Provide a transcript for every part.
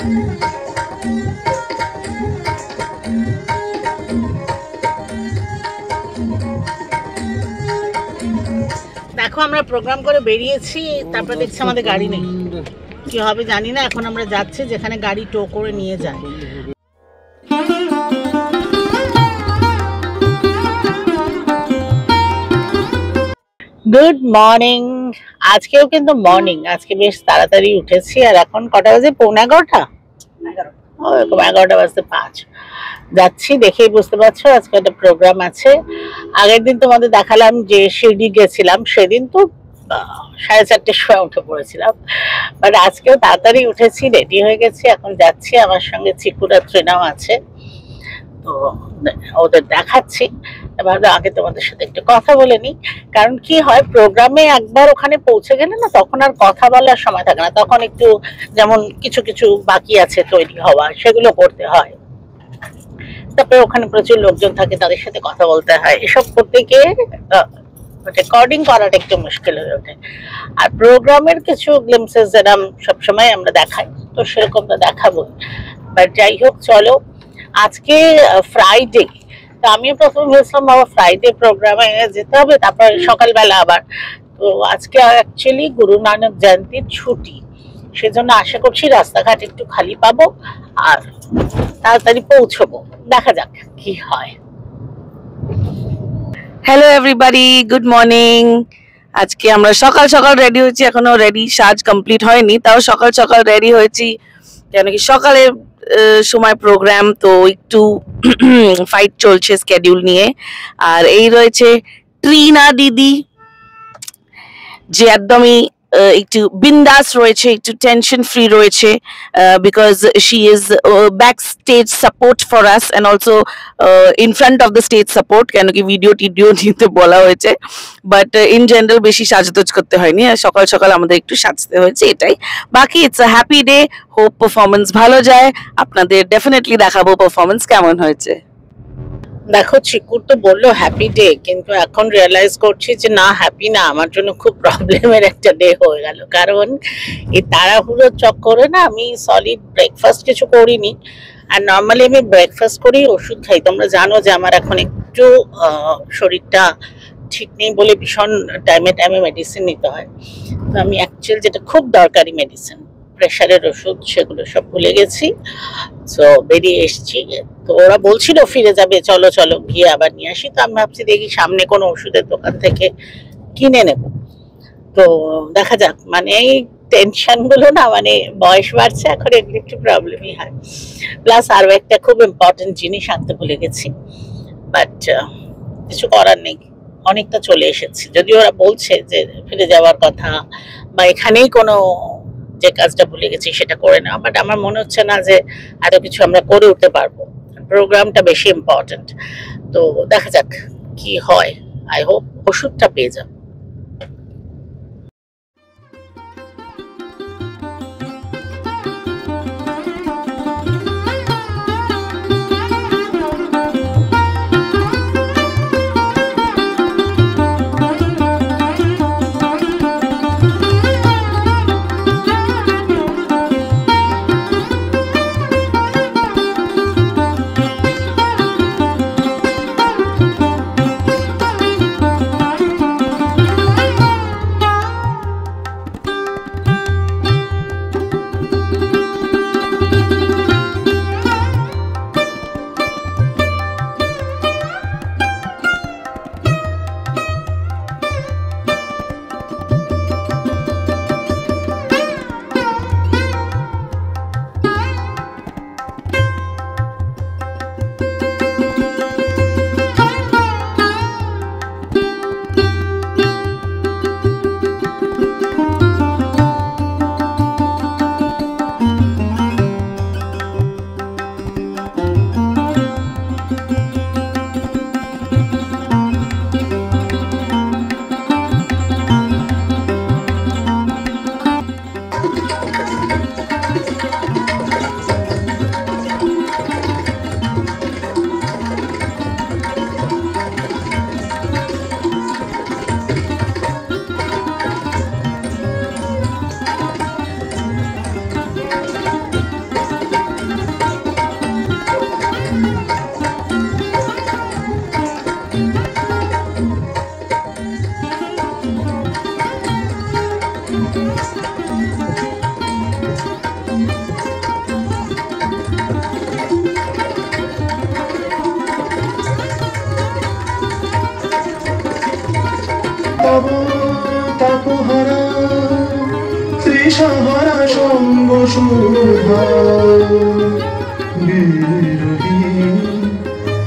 দেখো আমরা প্রোগ্রাম করে বেরিয়েছি, তারপর দেখছি আমাদের গাড়ি নেই। কি হবে জানি না। এখন আমরা যাচ্ছি যেখানে গাড়ি টো করে নিয়ে যায়। Good morning. আজকেও কিন্তু মর্নিং, আজকে বেশ তাড়াতাড়ি উঠেছি। আর এখন কটা বাজে? 11:30। 11:05 যাচ্ছি। দেখেই বুঝতে পারছো আজকে একটা প্রোগ্রাম আছে। আগের দিন তোমাদের দেখালাম যে শিরডি গেছিলাম, সেদিন তো 4:30টার সময় উঠে পড়েছিলাম। বাট আজকেও তাড়াতাড়ি উঠেছি, রেডি হয়ে গেছি, এখন যাচ্ছি। আমার সঙ্গে চিকুরা ট্রেনাও আছে, তো ওদের দেখাচ্ছি। ভাবলাম আগে তোমাদের সাথে একটু কথা বলে নিই, কারণ কি হয় প্রোগ্রামে একবার ওখানে পৌঁছে গেলে না তখন আর কথা বলার সময় থাকে না। তখন একটু যেমন কিছু কিছু বাকি আছে তৈরি হওয়া, সেগুলো করতে হয়। তারপরে ওখানে প্রচুর লোকজন থাকে, তাদের সাথে কথা বলতে হয়। এসব করতে গিয়ে রেকর্ডিং করাটা একটু মুশকিল হয়ে ওঠে। আর প্রোগ্রামের কিছু গ্লিমসেস যেরকম সবসময় আমরা দেখাই, তো সেরকম তো দেখাবো। বাট যাই হোক, চলো আজকে ফ্রাইডে। তো আমিও প্রথমে ভেবেছিলাম বাবা ফ্রাইডে প্রোগ্রামে যেতে হবে, তারপর সকালবেলা আবার। তো আজকে অ্যাকচুয়ালি গুরু নানক জয়ন্তীর ছুটি, সেজন্য আশা করছি রাস্তাঘাট একটু খালি পাবো আর তাড়াতাড়ি পৌঁছবো। দেখা যাক কি হয়। Hello everybody, good morning. আজকে আমরা সকাল সকাল রেডি হয়েছি, এখনো রেডি সাজ কমপ্লিট হয়নি, তাও সকাল সকাল রেডি হয়েছি কেন কি সকালে সময় প্রোগ্রাম, তো একটু ফাইট চলছে স্কেডিউল নিয়ে। আর এই রয়েছে ট্রিনা দিদি, যে একদমই একটু বিন্দাস রয়েছে, একটু টেনশন ফ্রি রয়েছে, because she is back stage support for us and also in front of the stage support, কেন কি ভিডিও টিডিও নিতে বলা হয়েছে। বাট ইন জেনারেল বেশি সাজতোজ করতে হয়নি, আর সকাল সকাল আমাদের একটু সাজতে হয়েছে, এটাই। বাকি it's a happy day, hope performance ভালো যায়। আপনাদের ডেফিনেটলি দেখাবো পারফরমেন্স কেমন হয়েছে। দেখো চিকুর তো বললো হ্যাপি ডে, কিন্তু এখন রিয়েলাইজ করছি যে না, হ্যাপি না, আমার জন্য খুব প্রবলেমের একটা ডে হয়ে গেল। কারণ এই তাড়াহুড়োর চক্করে না আমি সলিড ব্রেকফাস্ট কিছু করিনি। আর নর্মালি আমি ব্রেকফাস্ট করি, ওষুধ খাই। তোমরা জানো যে আমার এখন একটু শরীরটা ঠিক নেই বলে ভীষণ টাইমে টাইমে মেডিসিন নিতে হয়। তো আমি অ্যাকচুয়ালি যেটা খুব দরকারি মেডিসিন, প্রেশারের ওষুধ, সেগুলো সব ভুলে গেছি। তো বেরিয়ে এসছি। তো ওরা বলছিল ফিরে যাবে, চলো চলো গিয়ে আবার নিয়ে আসি। তো আমি ভাবছি দেখি সামনে কোনো ওষুধের দোকান থেকে কিনে নেব। তো দেখা যাক, মানে এই টেনশন গুলো না, মানে বয়স বাড়ছে এখন, এগুলো একটু প্রবলেমই হয়। প্লাস আরো একটা খুব ইম্পর্টেন্ট জিনিস আনতে ভুলে গেছি। বাট কিছু করার নেই, অনেকটা চলে এসেছি। যদি ওরা বলছে যে ফিরে যাওয়ার কথা বা এখানেই কোনো যে কাজটা ভুলে গেছি সেটা করে নেওয়া, বাট আমার মনে হচ্ছে না যে এত কিছু আমরা করে উঠতে পারবো। প্রোগ্রামটা বেশি ইম্পর্টেন্ট। তো দেখা যাক কি হয়। আই হোপ ওষুধটা পেয়ে যাবো।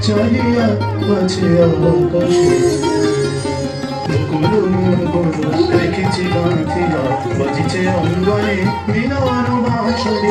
চাহিয়া আছে আকাশে রেখেছি গাঁথিয়া বাজিছে অঙ্গনে বিনার বাঁশরি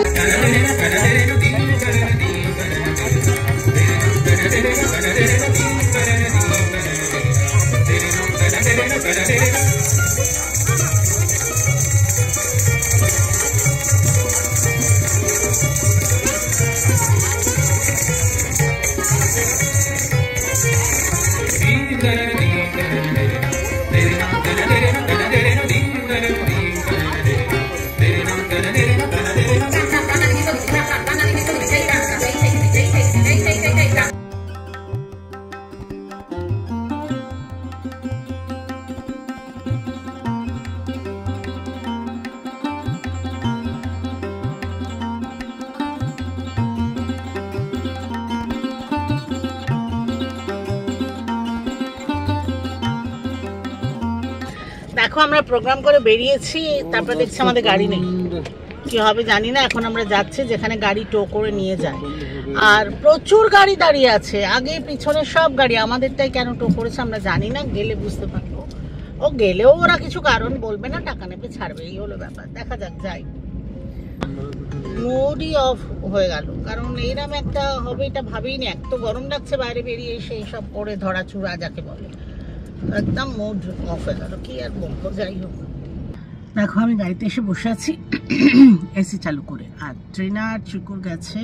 দেখো আমরা প্রোগ্রাম করে বেরিয়েছি, তারপর দেখছি আমাদের গাড়ি নেই, কি হবে জানি না। এখন আমরা যাচ্ছি যেখানে গাড়ি টো করে নিয়ে যায়, আর প্রচুর গাড়ি দাঁড়িয়ে আছে, আগে পিছনে সব গাড়ি। আমাদেরটাই কেন টো করেছে আমরা জানি না, গেলে বুঝতে পারবো। ও গেলেও ওরা কিছু কারণ বলবে না, টাকা নেবে, ছাড়বে, এই হলো ব্যাপার। দেখা যাক, যাই। মুডই অফ হয়ে গেল, কারণ এইরকম একটা হবে এটা ভাবিনি। এক তো গরম লাগছে, বাইরে বেরিয়ে এসে এইসব করে ধরা চূড়া যাকে বলে, একদম মুড অফ হয়ে গেল। কি আর বলবো, যাই হোক। দেখো আমি গাড়িতে এসে বসে আছি এসি চালু করে, আর ট্রেনা চিকুর গেছে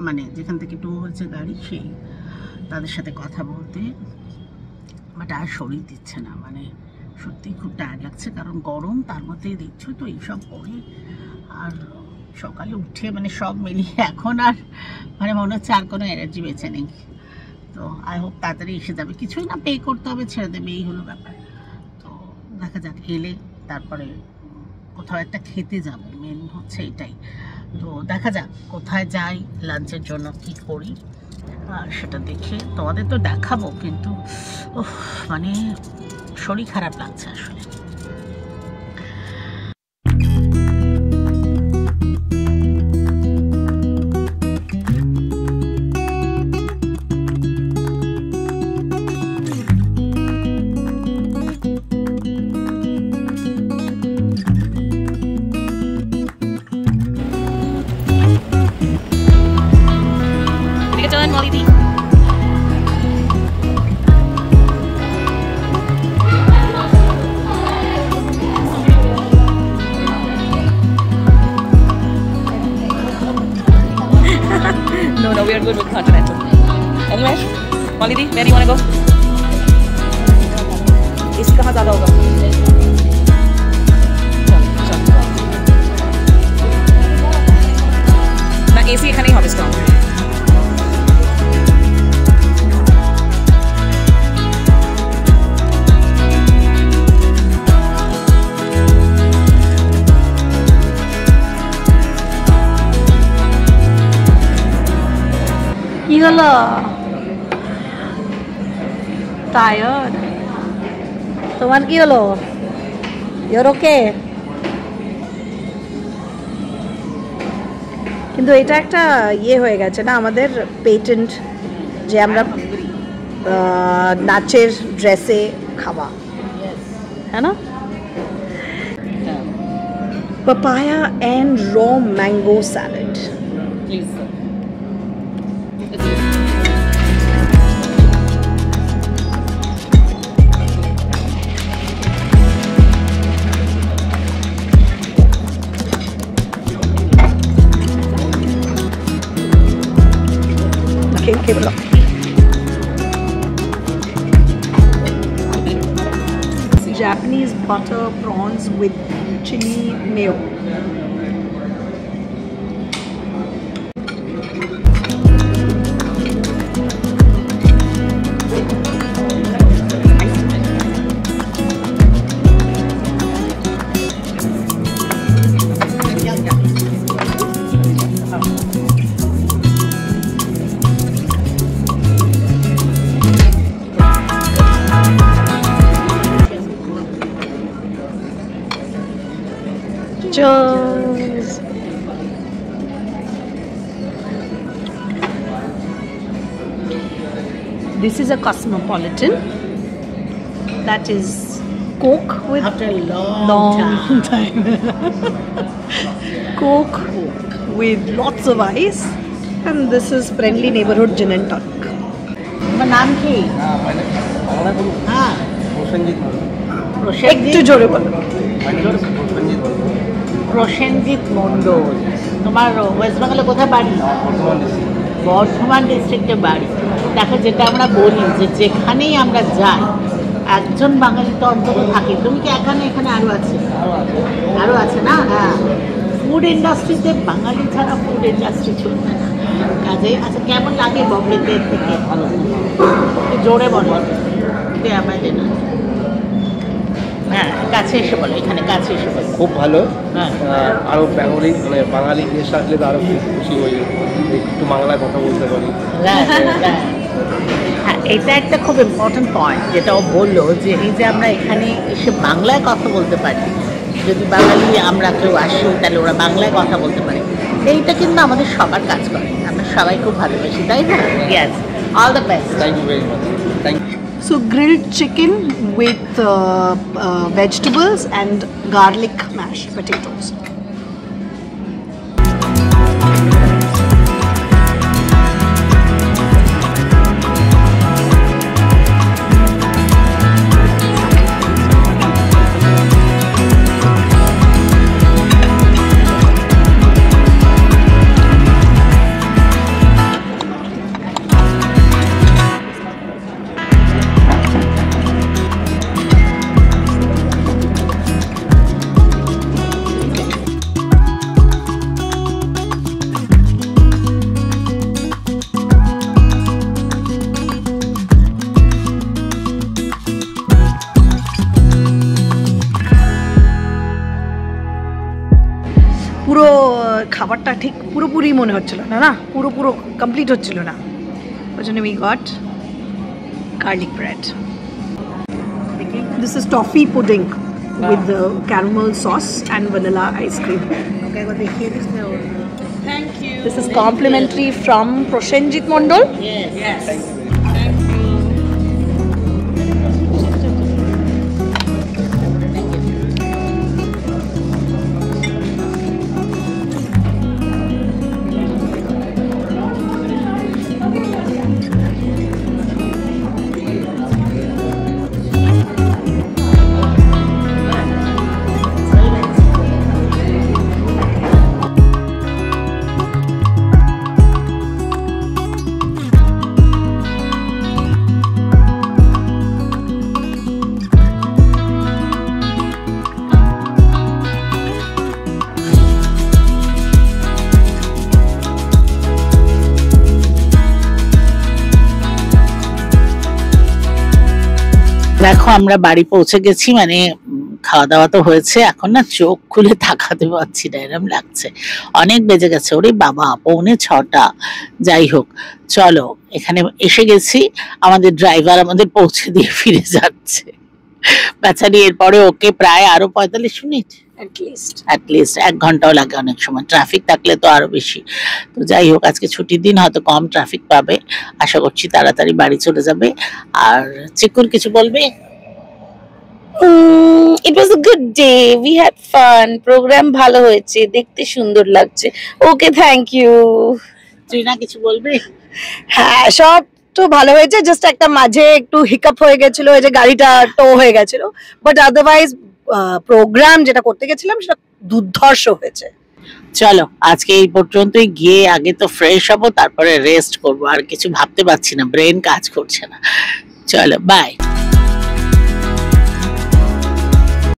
মানে যেখান থেকে টো হয়েছে গাড়ি, সেই তাদের সাথে কথা বলতে। বাট আর শরীর দিচ্ছে না, মানে সত্যি খুব টায়ার্ড লাগছে, কারণ গরম, তার মধ্যেই দেখছো তো এইসব করে। আর সকালে উঠে মানে সব মিলিয়ে এখন আর মানে মনে হচ্ছে আর কোনো এনার্জি বেঁচে নেই। তো আই হোপ তাড়াতাড়ি এসে যাবে, কিছুই না, পে করতে হবে, ছেড়ে দেবে, এই হলো ব্যাপার। তো দেখা যাক, এলে তারপরে কোথাও একটা খেতে যাব, মেন হচ্ছে এটাই। তো দেখা যাক কোথায় যাই, লাঞ্চের জন্য কি করি আর সেটা দেখে তোমাদের তো দেখাবো, কিন্তু মানে শরীর খারাপ লাগছে আসলে। No, we are good with continental. Anyway, Molly Di, where do you want to go? AC कहाँ ज़्यादा होगा? ना AC এখানেই হবে strong. কি হলো? টায়ার্ড? তোমার কি হলো? ইউর ওকে? কিন্তু এটা একটা ইয়ে হয়ে গেছে না আমাদের, পেটেন্ট, যে আমরা নাচের ড্রেসে খাওয়া, হ্যাঁ না? পাপায়া অ্যান্ড র mango salad. Please, sir. Okay, bro. Japanese butter prawns with chili mayo. Cheers. This is a cosmopolitan. That is Coke with After a long time. Coke with lots of ice. And this is Friendly Neighborhood Gin and Tonic. তোমার নাম কি? হ্যাঁ, একটু জোরে বলো। প্রসেনজিৎ মণ্ডল। তোমার West বেঙ্গলে কোথায় বাড়ি? বর্ধমান ডিস্ট্রিক্টে বাড়ি। দেখো, যেটা আমরা বলি যে যেখানেই আমরা যাই একজন বাঙালি তো অন্তত থাকে। তুমি কি এখানে আরও আছে? আরও আছে না? হ্যাঁ, ফুড ইন্ডাস্ট্রিতে বাঙালি ছাড়া ফুড ইন্ডাস্ট্রি চলবে না। কাজে আচ্ছা, কেমন লাগে বম্বেতে থেকে? জোরে বলো, আমাদের না। হ্যাঁ, কাছে এসে বলো, এখানে কাছে এসে বলো। খুব ভালো। হ্যাঁ, আরও বেঙ্গলি মানে বাঙালি গেস্ট আসলে তো আরও খুব খুশি হই, একটু বাংলায় কথা বলতে পারি। হ্যাঁ, এটা একটা খুব ইম্পর্টেন্ট পয়েন্ট যেটা ও বললো, যে এই যে আমরা এখানে এসে বাংলায় কথা বলতে পারি, যদি বাঙালি আমরা কেউ আসি তাহলে ওরা বাংলায় কথা বলতে পারে। এইটা কিন্তু আমাদের সবার কাজ করে, আমরা সবাই খুব ভালোবাসি, তাই না? Yes, all the best. Thank you very much. Thank you. So grilled chicken with vegetables and garlic mashed potatoes. পুরো খাবারটা ঠিক পুরোপুরি মনে হচ্ছিল না, না পুরো কমপ্লিট হচ্ছিল না, ওই জন্য we got garlic bread. This is toffee pudding with caramel sauce and vanilla ice cream. Thank you. This is complimentary from Prosenjit Mondol. Yes. দেখো, আমরা বাড়ি পৌঁছে গেছি, মানে খাওয়া দাওয়া তো হয়েছে, এখন না চোখ খুলে তাকাতে পারছি না, এরকম লাগছে। অনেক বেজে গেছে, ওরে বাবা, 6:45। যাই হোক, চলো, এখানে এসে গেছি। আমাদের ড্রাইভার আমাদের পৌঁছে দিয়ে ফিরে যাচ্ছে বেচারি। এরপরে ওকে প্রায় আরো 45 মিনিট অ্যাটলিস্ট 1 ঘন্টাও লাগে অনেক সময়, ট্রাফিক থাকলে তো আরো বেশি। তো যাই হোক, আজকে ছুটির দিন, হয়তো কম ট্রাফিক পাবে, আশা করছি তাড়াতাড়ি বাড়ি চলে যাবে। আর চিকুর কিছু বলবে? It was a good day. We had fun. Program ভালো হয়েছে, দেখতে সুন্দর লাগছে। ওকে, থ্যাংক ইউ। তুই না কিছু বলবে? হ্যাঁ, সব তো ভালো হয়েছে, জাস্ট একটা মাঝে একটু হিকআপ হয়ে গেছিল, ওই যে গাড়িটা টো হয়ে গেছিল, বাট আদারওয়াইজ প্রোগ্রাম যেটা করতে গেছিলাম সেটা দুর্ধর্ষ হয়েছে। চলো, আজকে এই পর্যন্তই, গিয়ে আগে তো ফ্রেশ হবো, তারপরে রেস্ট করবো। আর কিছু ভাবতে পারছি না, ব্রেন কাজ করছে না। চলো, বাই।